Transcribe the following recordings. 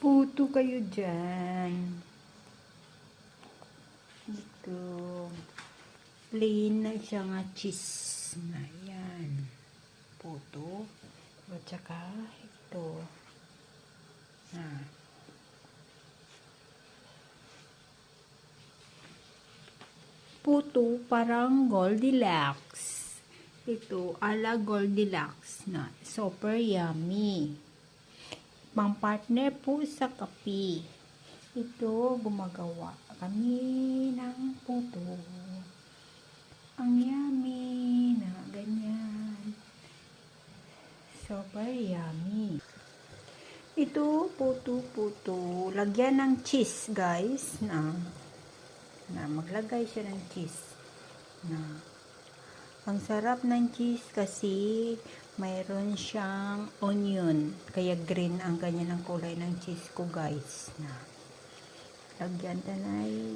Puto kayo dyan. Ito. Plain na siya nga cheese. Na yan. Puto. At saka ito. Puto parang Goldilocks. Ito, ala Goldilocks na super yummy. Pang-partner po sa kape. Ito, gumagawa kami ng puto. Ang yummy na ganyan. Super yummy. Ito, puto. Lagyan ng cheese, guys. Na maglagay siya ng cheese. Ang sarap ng cheese kasi mayroon siyang onion. Kaya green ang ganyan ang kulay ng cheese ko, guys. Lagyan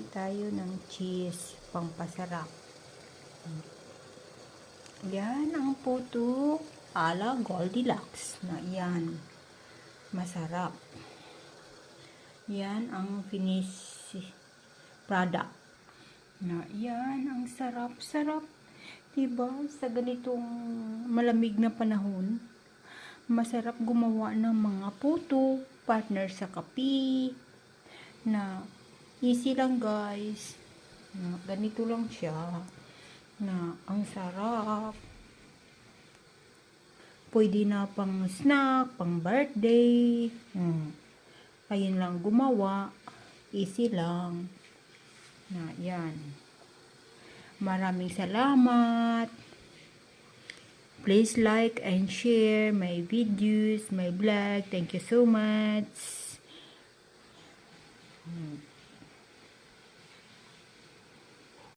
tayo ng cheese pampasarap. Yan ang puto ala Goldilocks na yan. Masarap. Yan ang finished product. Na yan ang sarap. Diba? Sa ganitong malamig na panahon, masarap gumawa ng mga puto, partner sa kape, na easy lang, guys. Na ganito lang siya. Na ang sarap. Pwede na pang snack, pang birthday. Ayun lang gumawa. Easy lang. Na yan. Maraming salamat. Please like and share my videos, my vlog. Thank you so much.